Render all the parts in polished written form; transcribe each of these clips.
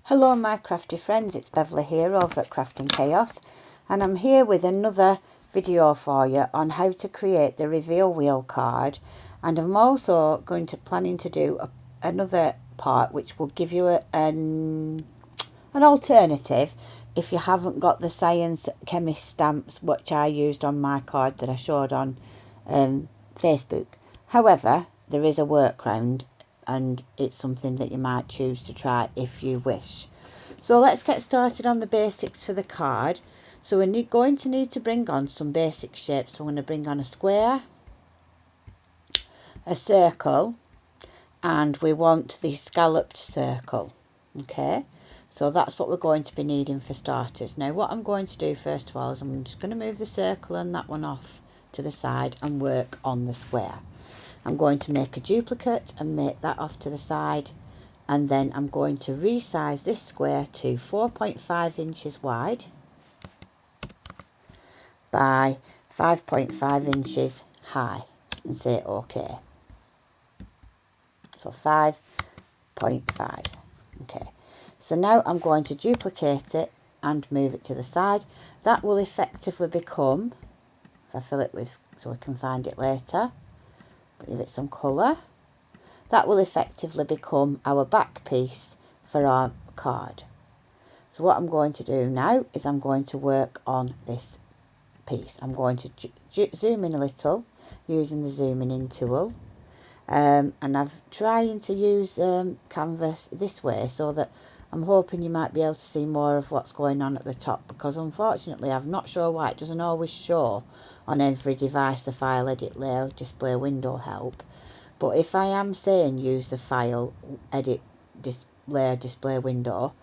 Hello my crafty friends, it's Beverleigh here over at Crafting Chaos, and I'm here with another video for you on how to create the reveal wheel card. And I'm also planning to do another part which will give you an alternative if you haven't got the science chemist stamps which I used on my card that I showed on Facebook. However, there is a workaround, and it's something that you might choose to try if you wish. So let's get started on the basics for the card. So we're going to need to bring on some basic shapes. So I'm going to bring on a square, a circle, and we want the scalloped circle. Okay, so that's what we're going to be needing for starters. Now what I'm going to do first of all is I'm just going to move the circle and that one off to the side and work on the square. I'm going to make a duplicate and make that off to the side, and then I'm going to resize this square to 4.5 inches wide by 5.5 inches high and say OK. So 5.5. Okay, so now I'm going to duplicate it and move it to the side. That will effectively become, if I fill it with, so we can find it later, give it some colour, that will effectively become our back piece for our card. So what I'm going to do now is I'm going to work on this piece. I'm going to zoom in a little using the zooming in tool, and I'm trying to use canvas this way so that I'm hoping you might be able to see more of what's going on at the top, because unfortunately I'm not sure why it doesn't always show on every device the file, edit, layout, display, window, help. But if I am saying use the file, edit, layer, display, window,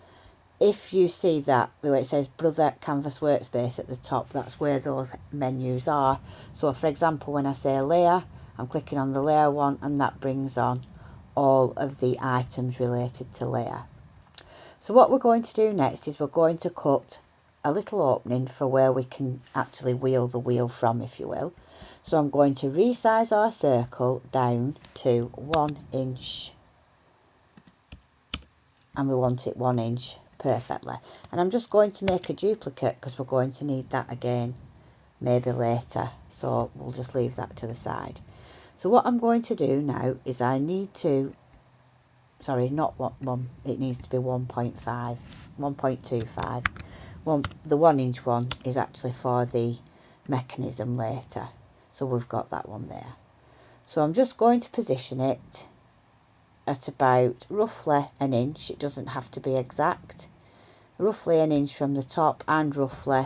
if you see that where it says Brother Canvas Workspace at the top, that's where those menus are. So for example, when I say layer, I'm clicking on the layer one and that brings on all of the items related to layer. So what we're going to do next is we're going to cut a little opening for where we can actually wheel the wheel from, if you will. So I'm going to resize our circle down to 1 inch, and we want it 1 inch perfectly. And I'm just going to make a duplicate because we're going to need that again maybe later, so we'll just leave that to the side. So what I'm going to do now is I need to, sorry, not one, it needs to be 1.5, 1.25. The 1 inch one is actually for the mechanism later, so we've got that one there. So I'm just going to position it at about roughly 1 inch. It doesn't have to be exact, roughly 1 inch from the top and roughly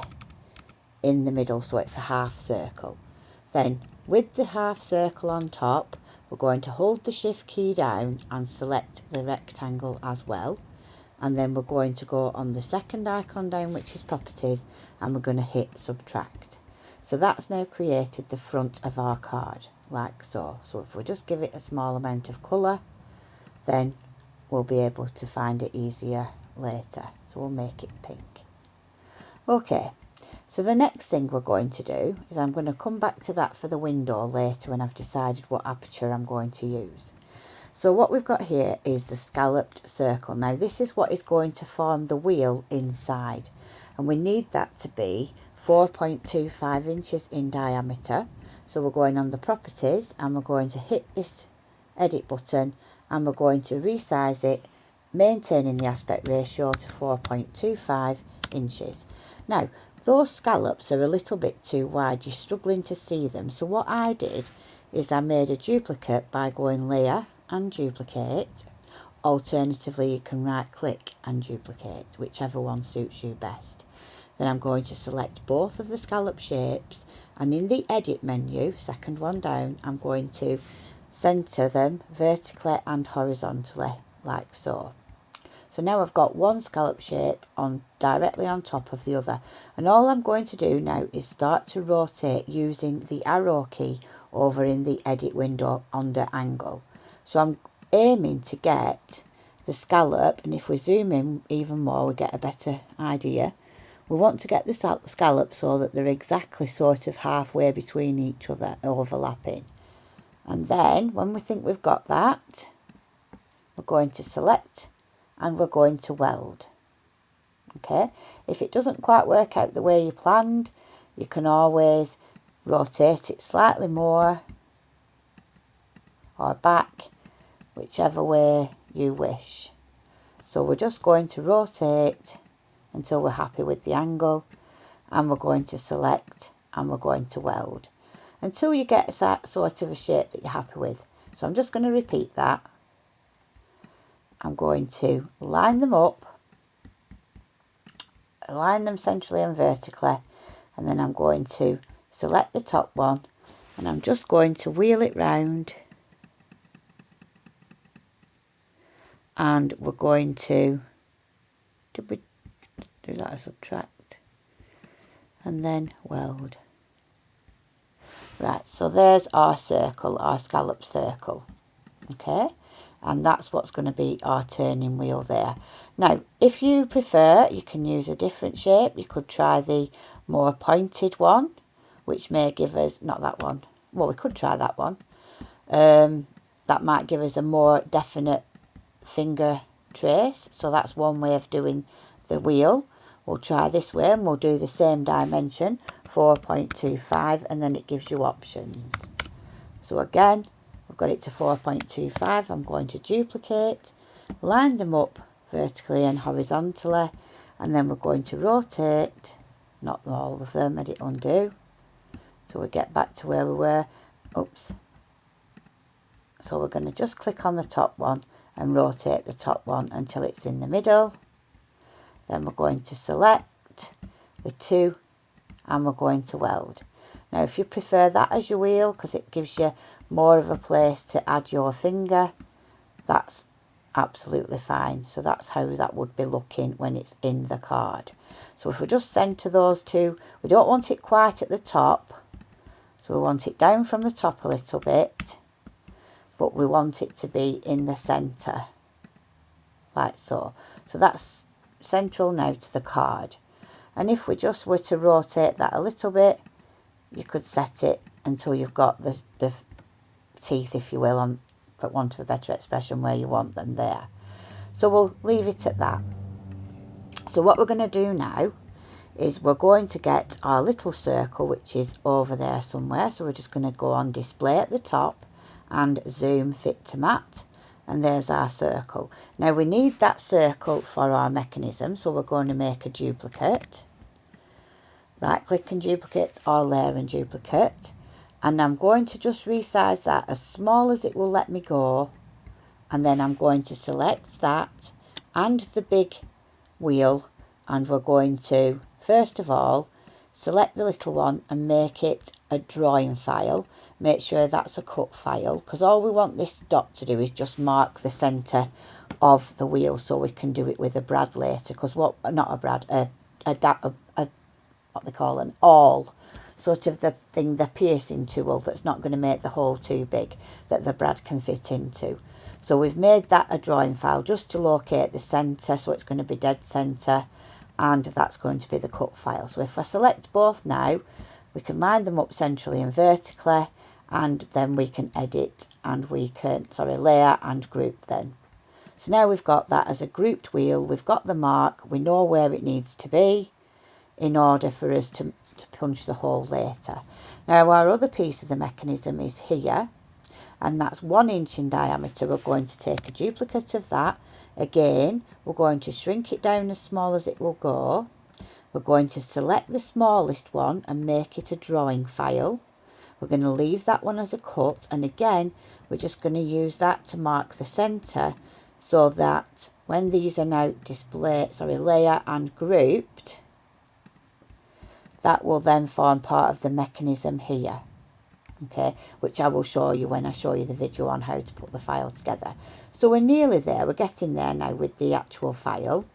in the middle, so it's a half circle. Then with the half circle on top, we're going to hold the shift key down and select the rectangle as well, and then we're going to go on the second icon down, which is properties, and we're going to hit subtract. So that's now created the front of our card like so. So if we just give it a small amount of colour, then we'll be able to find it easier later. So we'll make it pink. Okay, so the next thing we're going to do is I'm going to come back to that for the window later when I've decided what aperture I'm going to use. So what we've got here is the scalloped circle. Now this is what is going to form the wheel inside, and we need that to be 4.25 inches in diameter. So we're going on the properties and we're going to hit this edit button and we're going to resize it, maintaining the aspect ratio to 4.25 inches. Now those scallops are a little bit too wide, you're struggling to see them. So what I did is I made a duplicate by going layer and duplicate. Alternatively, you can right click and duplicate, whichever one suits you best. Then I'm going to select both of the scallop shapes, and in the edit menu, second one down, I'm going to center them vertically and horizontally like so. So now I've got one scallop shape on directly on top of the other, and all I'm going to do now is start to rotate using the arrow key over in the edit window under angle. So I'm aiming to get the scallop, and if we zoom in even more we get a better idea. We want to get the scallop so that they're exactly sort of halfway between each other, overlapping. And then when we think we've got that, we're going to select and we're going to weld. Okay, if it doesn't quite work out the way you planned, you can always rotate it slightly more or back, whichever way you wish. So we're just going to rotate until we're happy with the angle, and we're going to select and we're going to weld until you get sort of a shape that you're happy with. So I'm just going to repeat that. I'm going to line them up, align them centrally and vertically, and then I'm going to select the top one, and I'm just going to wheel it round, and we're going to, did we do that as subtract, and then weld. Right, so there's our circle, our scallop circle, okay, and that's what's going to be our turning wheel there. Now, if you prefer, you can use a different shape. You could try the more pointed one, which may give us, not that one, well, we could try that one. That might give us a more definite finger trace, so that's one way of doing the wheel. We'll try this way and we'll do the same dimension, 4.25, and then it gives you options. So again, we've got it to 4.25. I'm going to duplicate, line them up vertically and horizontally, and then we're going to rotate, not all of them, let it undo, so we get back to where we were. Oops. So we're going to just click on the top one and rotate the top one until it's in the middle. Then we're going to select the two and we're going to weld. Now, if you prefer that as your wheel, because it gives you more of a place to add your finger, that's absolutely fine. So that's how that would be looking when it's in the card. So if we just centre those two, we don't want it quite at the top, so we want it down from the top a little bit, but we want it to be in the centre, like so. So that's central now to the card. And if we just were to rotate that a little bit, you could set it until you've got the teeth, if you will, on, for want of a better expression, where you want them there. So we'll leave it at that. So what we're going to do now is we're going to get our little circle, which is over there somewhere. So we're just going to go on display at the top and zoom fit to mat, and there's our circle. Now we need that circle for our mechanism, so we're going to make a duplicate. Right click and duplicate, or layer and duplicate, and I'm going to just resize that as small as it will let me go, and then I'm going to select that and the big wheel, and we're going to first of all select the little one and make it a drawing file. Make sure that's a cut file, because all we want this dot to do is just mark the centre of the wheel, so we can do it with a brad later, because what they call an awl, sort of the thing, the piercing tool that's not going to make the hole too big, that the brad can fit into. So we've made that a drawing file just to locate the centre, so it's going to be dead centre, and that's going to be the cut file. So if I select both now, we can line them up centrally and vertically, and then we can edit and we can, layer and group then. So now we've got that as a grouped wheel, we've got the mark, we know where it needs to be in order for us to punch the hole later. Now our other piece of the mechanism is here, and that's 1 inch in diameter. We're going to take a duplicate of that. Again, we're going to shrink it down as small as it will go. We're going to select the smallest one and make it a drawing file. We're going to leave that one as a cut, and again we're just going to use that to mark the centre, so that when these are now layer and grouped, that will then form part of the mechanism here, okay, which I will show you when I show you the video on how to put the file together. So we're nearly there, we're getting there now with the actual file.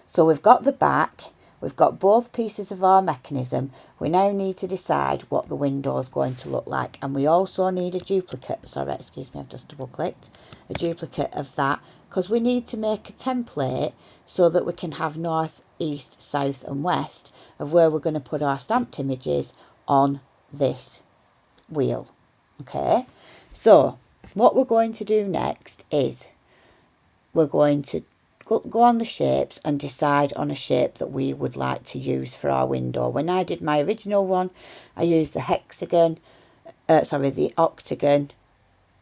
So we've got the back, we've got both pieces of our mechanism. We now need to decide what the window is going to look like, and we also need a duplicate, I've just double clicked, a duplicate of that, because we need to make a template so that we can have north, east, south and west of where we're going to put our stamped images on this wheel. Okay, so what we're going to do next is we're going to go on the shapes and decide on a shape that we would like to use for our window. When I did my original one, I used the the octagon,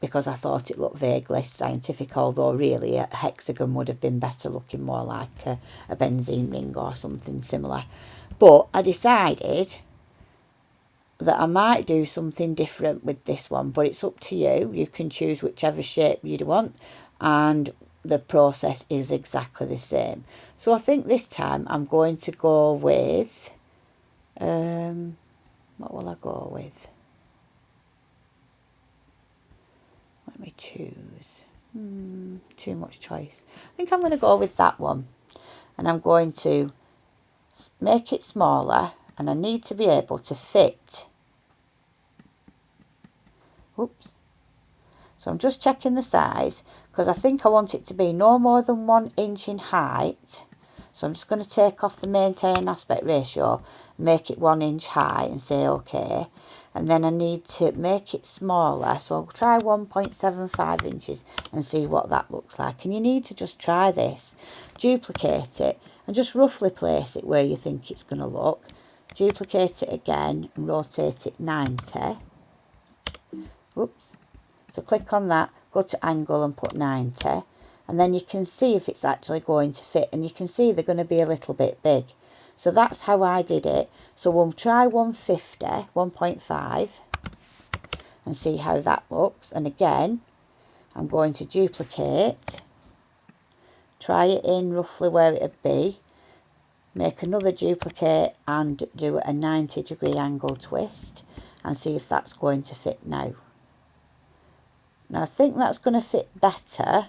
because I thought it looked vaguely scientific, although really a hexagon would have been better looking, more like a benzene ring or something similar. But I decided that I might do something different with this one, but it's up to you. You can choose whichever shape you want, and the process is exactly the same. So I think this time I'm going to go with, what will I go with? Let me choose. Too much choice. I think I'm going to go with that one. And I'm going to make it smaller, and I need to be able to fit. Oops. So I'm just checking the size, because I think I want it to be no more than 1 inch in height. So I'm just going to take off the maintain aspect ratio, make it 1 inch high and say OK. And then I need to make it smaller, so I'll try 1.75 inches and see what that looks like. And you need to just try this, duplicate it, and just roughly place it where you think it's going to look. Duplicate it again and rotate it 90. Oops. So click on that, go to angle and put 90. And then you can see if it's actually going to fit. And you can see they're going to be a little bit big. So that's how I did it. So we'll try 1.5 and see how that looks. And again, I'm going to duplicate, try it in roughly where it would be, make another duplicate and do a 90-degree angle twist and see if that's going to fit now. Now I think that's going to fit better,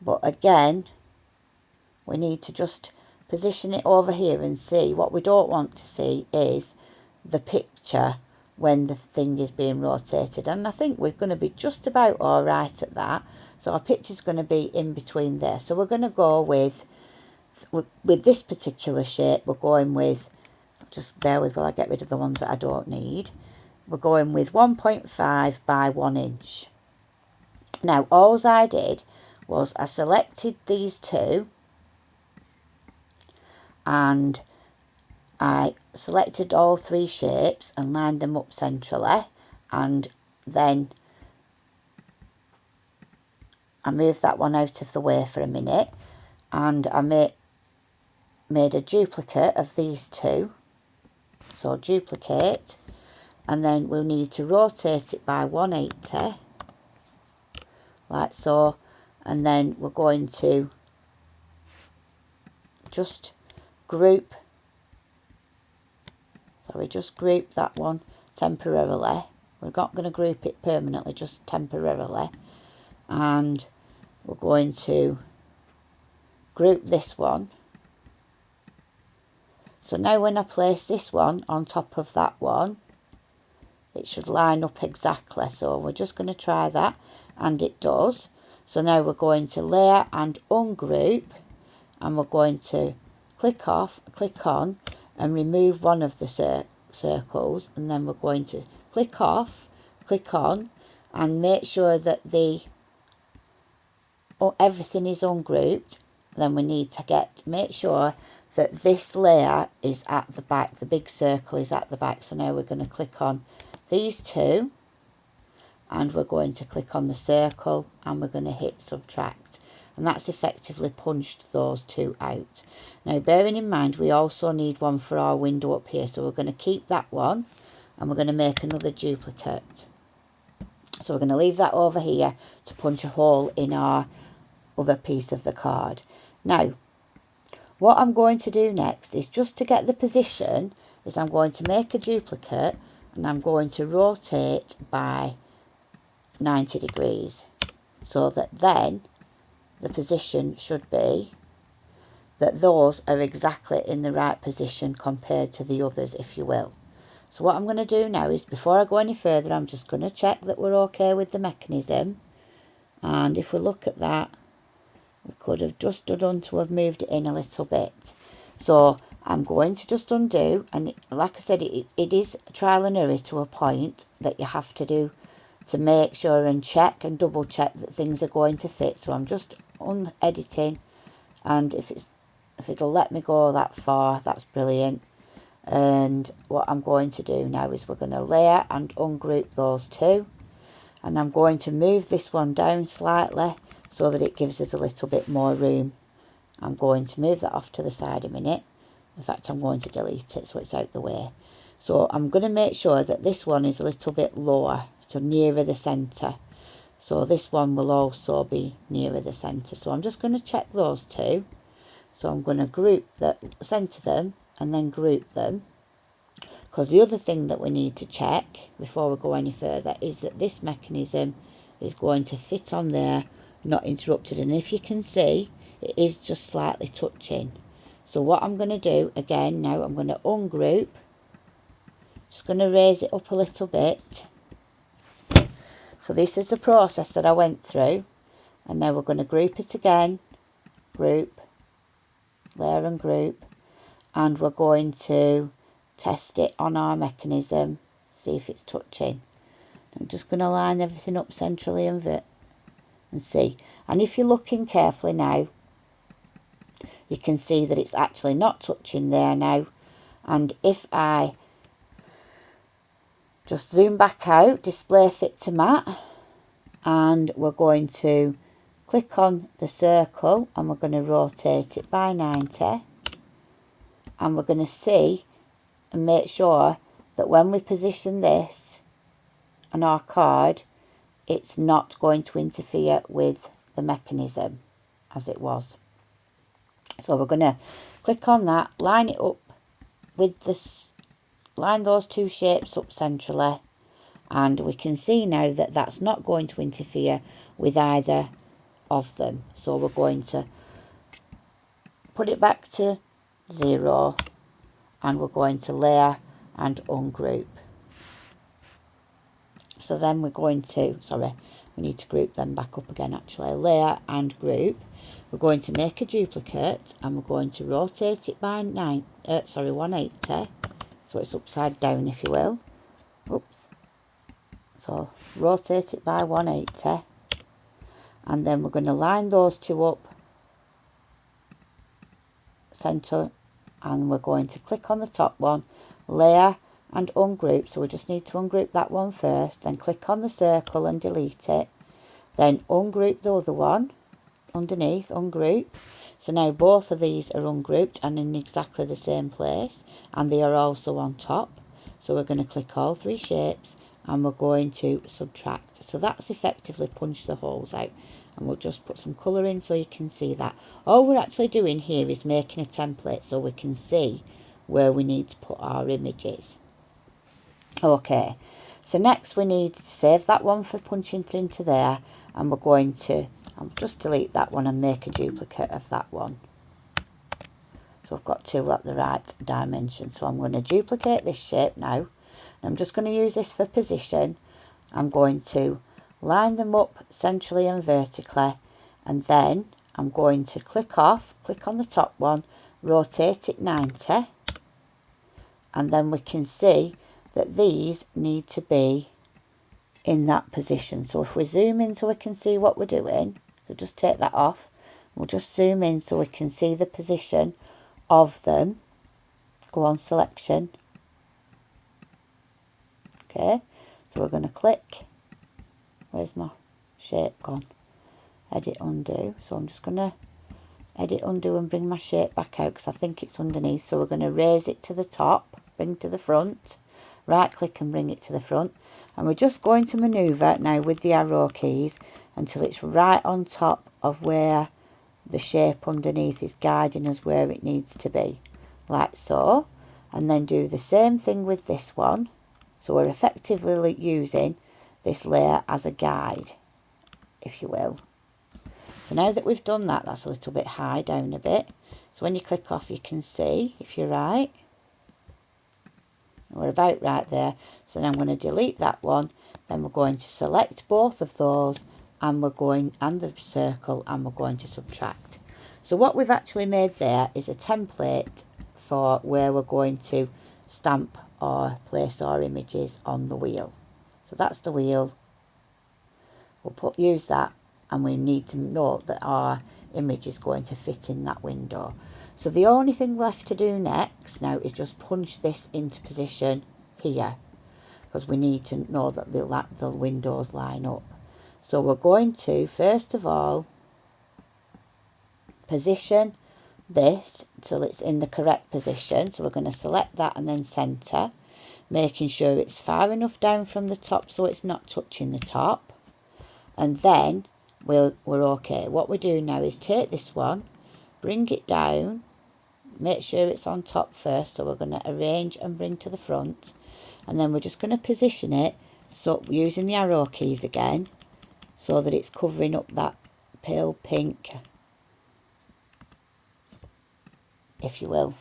but again, we need to just position it over here and see. What we don't want to see is the picture when the thing is being rotated, and I think we're going to be just about all right at that. So our picture's going to be in between there. So we're going to go with this particular shape. We're going with, just bear with while I get rid of the ones that I don't need. We're going with 1.5 by 1 inch. Now all I did was I selected these two, and I selected all 3 shapes and lined them up centrally, and then I moved that one out of the way for a minute, and I made a duplicate of these 2. So duplicate, and then we'll need to rotate it by 180 like so, and then we're going to just group that one temporarily. We're not going to group it permanently, just temporarily, and we're going to group this one. So now when I place this one on top of that one, it should line up exactly. So we're just going to try that, and it does. So now we're going to layer and ungroup, and we're going to click on and remove one of the circles, and then we're going to click on and make sure that everything is ungrouped. Then we need to make sure that this layer is at the back, the big circle is at the back. So now we're going to click on these 2, and we're going to click on the circle, and we're going to hit subtract, and that's effectively punched those 2 out. Now bearing in mind we also need one for our window up here, so we're going to keep that one, and we're going to make another duplicate. So we're going to leave that over here to punch a hole in our other piece of the card. Now what I'm going to do next is, just to get the position, is I'm going to make a duplicate, and I'm going to rotate by 90 degrees, so that then the position should be that those are exactly in the right position compared to the others, if you will. So what I'm going to do now is, before I go any further, I'm just going to check that we're okay with the mechanism. And if we look at that, we could have just done to have moved it in a little bit. So I'm going to just undo, and like I said, it is trial and error to a point that you have to do to make sure and check and double check that things are going to fit. So I'm just unediting, and if it'll let me go that far, that's brilliant. And what I'm going to do now is we're going to layer and ungroup those two, and I'm going to move this one down slightly so that it gives us a little bit more room. I'm going to move that off to the side a minute. In fact, I'm going to delete it so it's out the way. So I'm going to make sure that this one is a little bit lower, so nearer the centre. So this one will also be nearer the centre. So I'm just going to check those two. So I'm going to centre them and then group them. Because the other thing that we need to check before we go any further is that this mechanism is going to fit on there, not interrupted. And if you can see, it is just slightly touching. So what I'm going to do again now, I'm going to ungroup. Just going to raise it up a little bit. So this is the process that I went through. And now we're going to group it again. Group, layer and group. And we're going to test it on our mechanism, see if it's touching. I'm just going to line everything up centrally and see. And if you're looking carefully now, you can see that it's actually not touching there now. And if I just zoom back out, display fit to mat, and we're going to click on the circle and we're going to rotate it by 90, and we're going to see and make sure that when we position this on our card, it's not going to interfere with the mechanism as it was. So we're going to click on that, line it up with this, line those two shapes up centrally, and we can see now that that's not going to interfere with either of them. So we're going to put it back to 0, and we're going to layer and ungroup. So then we're going to, we need to group them back up again actually, layer and group. We're going to make a duplicate and we're going to rotate it by 180, so it's upside down if you will. Oops. So rotate it by 180, and then we're going to line those two up centre, and we're going to click on the top one, layer and ungroup. So we just need to ungroup that one first, then click on the circle and delete it, then ungroup the other one underneath, ungroup. So now both of these are ungrouped and in exactly the same place, and they are also on top. So we're going to click all three shapes and we're going to subtract. So that's effectively punched the holes out, and we'll just put some colour in so you can see that. All we're actually doing here is making a template so we can see where we need to put our images. Okay, so next we need to save that one for punching into there, and we're going to, I'll just delete that one and make a duplicate of that one. So I've got two at the right dimension. So I'm going to duplicate this shape now. I'm just going to use this for position. I'm going to line them up centrally and vertically, and then I'm going to click on the top one, rotate it 90, and then we can see that these need to be in that position. So if we zoom in so we can see what we're doing, so just take that off, we'll just zoom in so we can see the position of them. Go on selection. Okay, so we're going to click, where's my shape gone? Edit undo. So I'm just going to edit undo and bring my shape back out because I think it's underneath. So we're going to raise it to the top, bring to the front, right click and bring it to the front, and we're just going to manoeuvre now with the arrow keys until it's right on top of where the shape underneath is guiding us where it needs to be, like so. And then do the same thing with this one. So we're effectively using this layer as a guide, if you will. So now that we've done that, that's a little bit high, down a bit. So when you click off, you can see if you're right. We're about right there. So then I'm going to delete that one. Then we're going to select both of those, and we're going, and the circle, and we're going to subtract. So what we've actually made there is a template for where we're going to stamp or place our images on the wheel. So that's the wheel. We'll use that, and we need to note that our image is going to fit in that window. So the only thing left to do next now is just punch this into position here, because we need to know that the windows line up. So we're going to, first of all, position this till it's in the correct position. So we're going to select that and then centre, making sure it's far enough down from the top so it's not touching the top. And then we're okay. What we do now is take this one, bring it down, make sure it's on top first. So we're going to arrange and bring to the front, and then we're just going to position it, so using the arrow keys again, so that it's covering up that pale pink, if you will,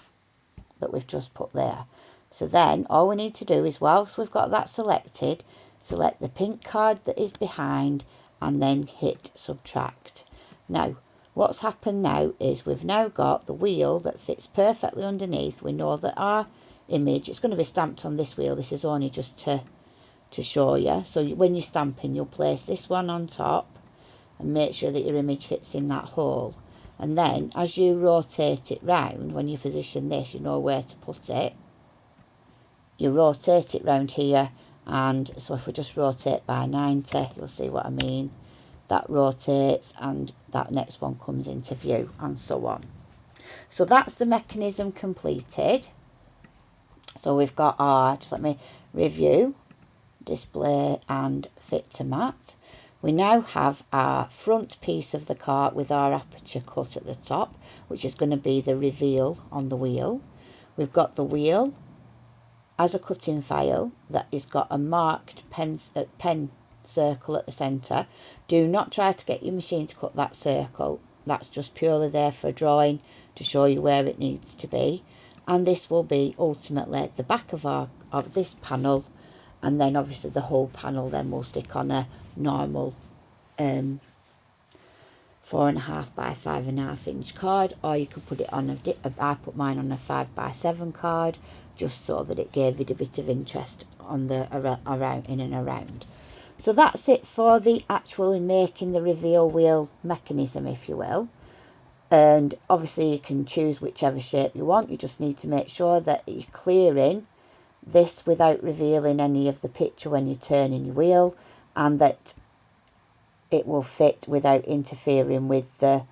that we've just put there. So then all we need to do is, whilst we've got that selected, select the pink card that is behind and then hit subtract. Now what's happened now is we've now got the wheel that fits perfectly underneath. We know that our image, it's going to be stamped on this wheel. This is only just to show you. So when you're stamping, you'll place this one on top and make sure that your image fits in that hole. And then as you rotate it round, when you position this, you know where to put it. You rotate it round here, and so if we just rotate by 90, you'll see what I mean. That rotates and that next one comes into view, and so on. So that's the mechanism completed. So we've got our, just let me review, display and fit to mat. We now have our front piece of the cart with our aperture cut at the top, which is going to be the reveal on the wheel. We've got the wheel as a cutting file that has got a marked pen circle at the centre. Do not try to get your machine to cut that circle. That's just purely there for a drawing to show you where it needs to be. And this will be ultimately the back of this panel, and then obviously the whole panel then will stick on a normal 4.5 by 5.5 inch card, or you could put it on I put mine on a 5 by 7 card, just so that it gave it a bit of interest on the around, in and around. So that's it for the actual making the reveal wheel mechanism, if you will. And obviously you can choose whichever shape you want. You just need to make sure that you're clearing this without revealing any of the picture when you're turning your wheel, and that it will fit without interfering with the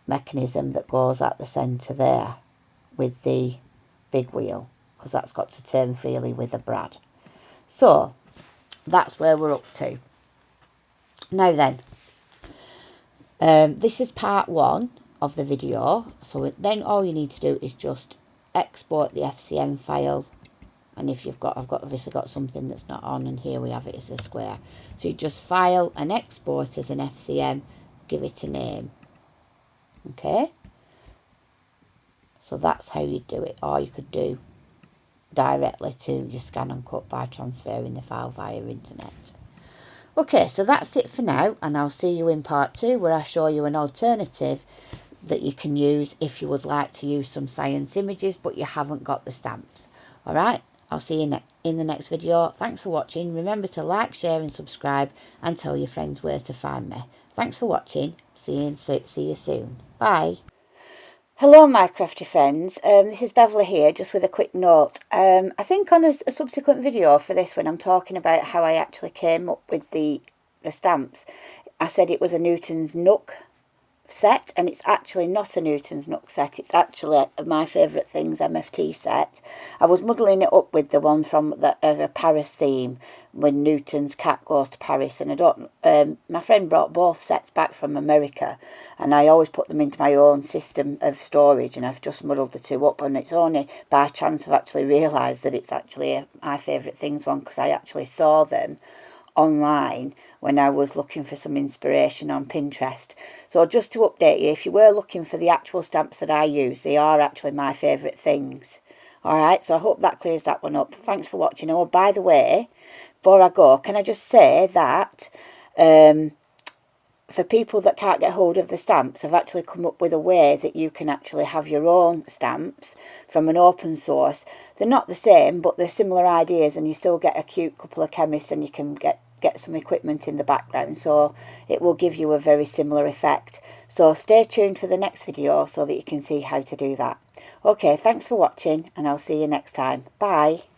mechanism that goes at the centre there with the big wheel, because that's got to turn freely with a brad. So that's where we're up to. Now then, this is part 1 of the video. So then all you need to do is just export the FCM file. And if you've got, I've obviously got something that's not on, and here we have it as a square. So you just file and export as an FCM, give it a name. Okay. So that's how you do it. Or you could do directly to your scan and cut by transferring the file via internet. Okay, so that's it for now, and I'll see you in part 2, where I show you an alternative that you can use if you would like to use some science images but you haven't got the stamps. Alright, I'll see you in the next video. Thanks for watching. Remember to like, share and subscribe, and tell your friends where to find me. Thanks for watching. See you soon. Bye. Hello my crafty friends, this is Beverleigh here, just with a quick note. I think on a subsequent video for this one, I'm talking about how I actually came up with the stamps. I said it was a Newton's Nook set, and it's actually not a Newton's Nook set. It's actually My Favourite Things MFT set. I was muddling it up with the one from a Paris theme, when Newton's cat goes to Paris, and I don't. My friend brought both sets back from America, and I always put them into my own system of storage, and I've just muddled the two up, and it's only by chance I've actually realised that it's actually My Favourite Things one, because I actually saw them online when I was looking for some inspiration on Pinterest. So just to update you, if you were looking for the actual stamps that I use, they are actually My Favourite Things. Alright, so I hope that clears that one up. Thanks for watching. Oh, by the way, before I go, can I just say that for people that can't get hold of the stamps, I've actually come up with a way that you can actually have your own stamps from an open source. They're not the same, but they're similar ideas, and you still get a cute couple of chemists, and you can get get some equipment in the background, so it will give you a very similar effect. So stay tuned for the next video so that you can see how to do that. Okay, thanks for watching, and I'll see you next time. Bye.